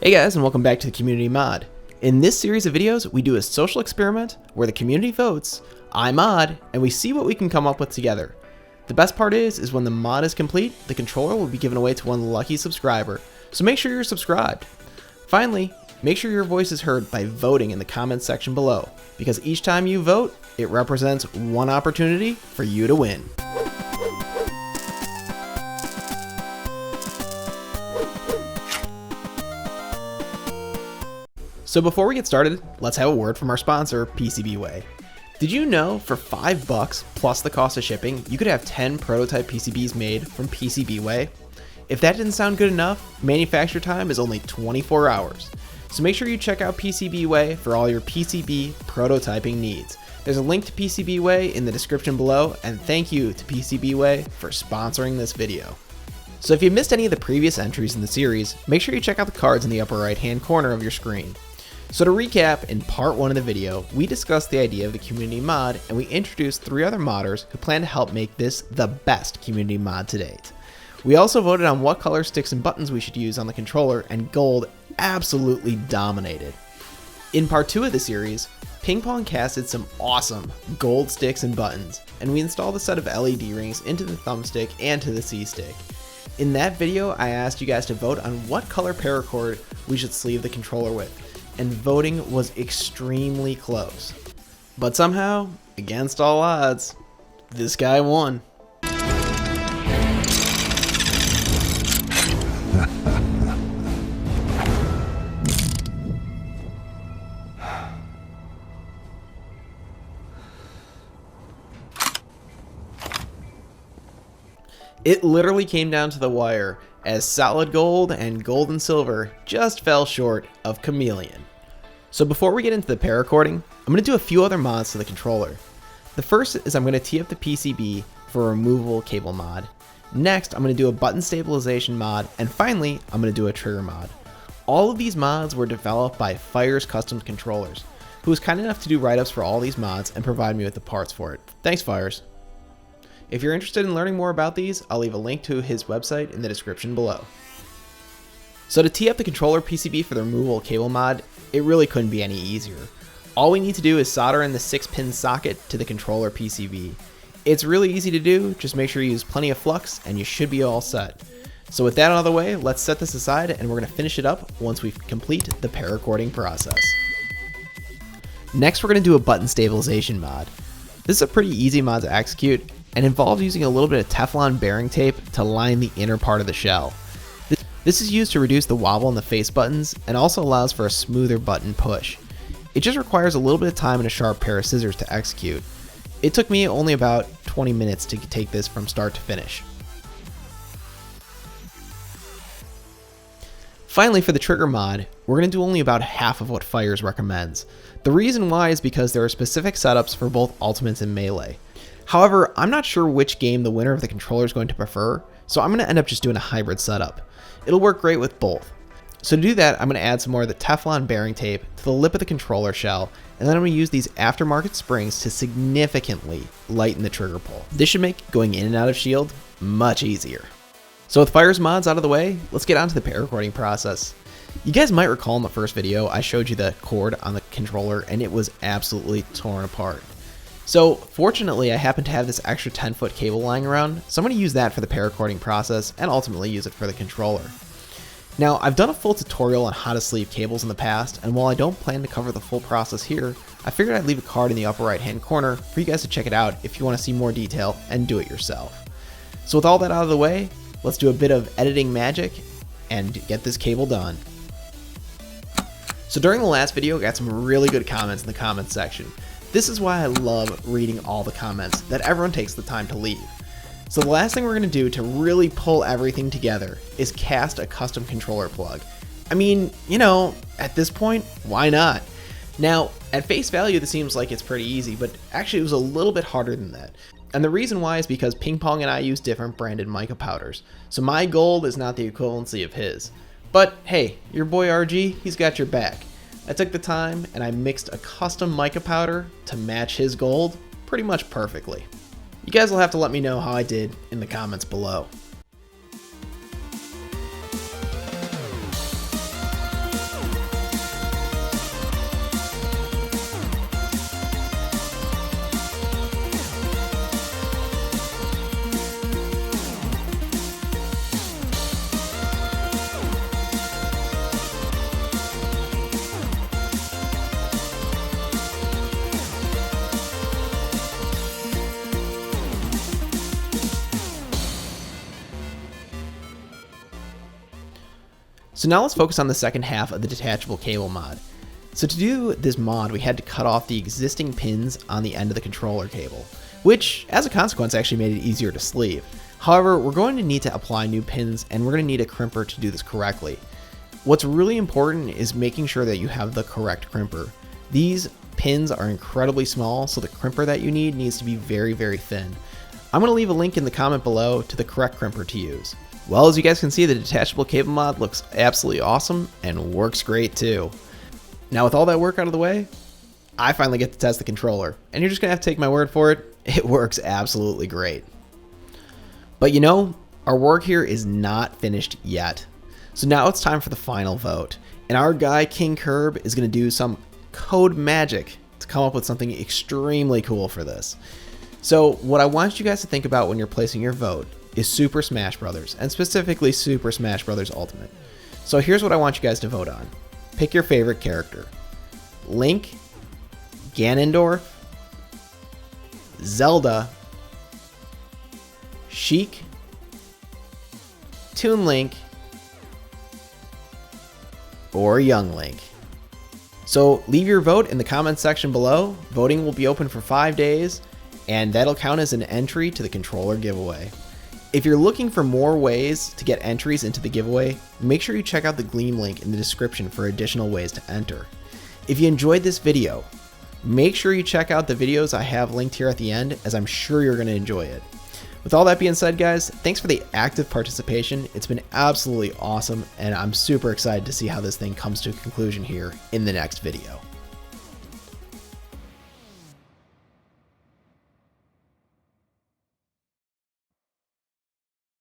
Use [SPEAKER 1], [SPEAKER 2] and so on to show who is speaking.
[SPEAKER 1] Hey guys, and welcome back to the Community Mod. In this series of videos, we do a social experiment where the community votes, I mod, and we see what we can come up with together. The best part is when the mod is complete, the controller will be given away to one lucky subscriber, so make sure you're subscribed. Finally, make sure your voice is heard by voting in the comments section below, because each time you vote, it represents one opportunity for you to win. So before we get started, let's have a word from our sponsor, PCBWay. Did you know for $5 plus the cost of shipping, you could have 10 prototype PCBs made from PCBWay? If that didn't sound good enough, manufacture time is only 24 hours. So make sure you check out PCBWay for all your PCB prototyping needs. There's a link to PCBWay in the description below, and thank you to PCBWay for sponsoring this video. So if you missed any of the previous entries in the series, make sure you check out the cards in the upper right hand corner of your screen. So to recap, in part 1 of the video, we discussed the idea of the community mod, and we introduced 3 other modders who plan to help make this the best community mod to date. We also voted on what color sticks and buttons we should use on the controller, and gold absolutely dominated. In part 2 of the series, PingPong casted some awesome gold sticks and buttons, and we installed a set of LED rings into the thumbstick and to the C-stick. In that video, I asked you guys to vote on what color paracord we should sleeve the controller with, and voting was extremely close. But somehow, against all odds, this guy won. It literally came down to the wire, as solid gold and gold and silver just fell short of chameleon. So before we get into the paracording, I'm going to do a few other mods to the controller. The first is I'm going to tee up the PCB for a removable cable mod. Next, I'm going to do a button stabilization mod, and finally, I'm going to do a trigger mod. All of these mods were developed by Fire's Custom Controllers, who was kind enough to do write-ups for all these mods and provide me with the parts for it. Thanks, Fires. If you're interested in learning more about these, I'll leave a link to his website in the description below. So to tee up the controller PCB for the removable cable mod, it really couldn't be any easier. All we need to do is solder in the 6-pin socket to the controller PCB. It's really easy to do, just make sure you use plenty of flux and you should be all set. So with that out of the way, let's set this aside and we're going to finish it up once we complete the paracording process. Next, we're going to do a button stabilization mod. This is a pretty easy mod to execute and involves using a little bit of Teflon bearing tape to line the inner part of the shell. This is used to reduce the wobble in the face buttons and also allows for a smoother button push. It just requires a little bit of time and a sharp pair of scissors to execute. It took me only about 20 minutes to take this from start to finish. Finally, for the trigger mod, we're going to do only about half of what Fires recommends. The reason why is because there are specific setups for both Ultimates and Melee. However, I'm not sure which game the winner of the controller is going to prefer, so I'm going to end up just doing a hybrid setup. It'll work great with both. So to do that, I'm going to add some more of the Teflon bearing tape to the lip of the controller shell, and then I'm going to use these aftermarket springs to significantly lighten the trigger pull. This should make going in and out of shield much easier. So with Fire's mods out of the way, let's get on to the paracording process. You guys might recall in the first video, I showed you the cord on the controller and it was absolutely torn apart. So fortunately, I happen to have this extra 10-foot cable lying around, so I'm going to use that for the paracording process and ultimately use it for the controller. Now, I've done a full tutorial on how to sleeve cables in the past, and while I don't plan to cover the full process here, I figured I'd leave a card in the upper right hand corner for you guys to check it out if you want to see more detail and do it yourself. So with all that out of the way, let's do a bit of editing magic and get this cable done. So during the last video, I got some really good comments in the comments section. This is why I love reading all the comments that everyone takes the time to leave. So the last thing we're going to do to really pull everything together is cast a custom controller plug. I mean, you know, at this point, why not? Now, at face value, this seems like it's pretty easy, but actually it was a little bit harder than that. And the reason why is because PingPong and I use different branded mica powders, so my gold is not the equivalency of his. But hey, your boy RG, he's got your back. I took the time and I mixed a custom mica powder to match his gold pretty much perfectly. You guys will have to let me know how I did in the comments below. So now let's focus on the second half of the detachable cable mod. So to do this mod, we had to cut off the existing pins on the end of the controller cable, which as a consequence actually made it easier to sleeve. However, we're going to need to apply new pins and we're going to need a crimper to do this correctly. What's really important is making sure that you have the correct crimper. These pins are incredibly small, so the crimper that you need needs to be very, very thin. I'm going to leave a link in the comment below to the correct crimper to use. Well, as you guys can see, the detachable cable mod looks absolutely awesome and works great too. Now with all that work out of the way, I finally get to test the controller, and you're just going to have to take my word for it. It works absolutely great. But you know, our work here is not finished yet. So now it's time for the final vote, and our guy King Curb is going to do some code magic to come up with something extremely cool for this. So what I want you guys to think about when you're placing your vote is Super Smash Bros., and specifically Super Smash Bros. Ultimate. So here's what I want you guys to vote on. Pick your favorite character. Link, Ganondorf, Zelda, Sheik, Toon Link, or Young Link. So leave your vote in the comments section below. Voting will be open for 5 days, and that'll count as an entry to the controller giveaway. If you're looking for more ways to get entries into the giveaway, make sure you check out the Gleam link in the description for additional ways to enter. If you enjoyed this video, make sure you check out the videos I have linked here at the end, as I'm sure you're going to enjoy it. With all that being said, guys, thanks for the active participation. It's been absolutely awesome, and I'm super excited to see how this thing comes to a conclusion here in the next video.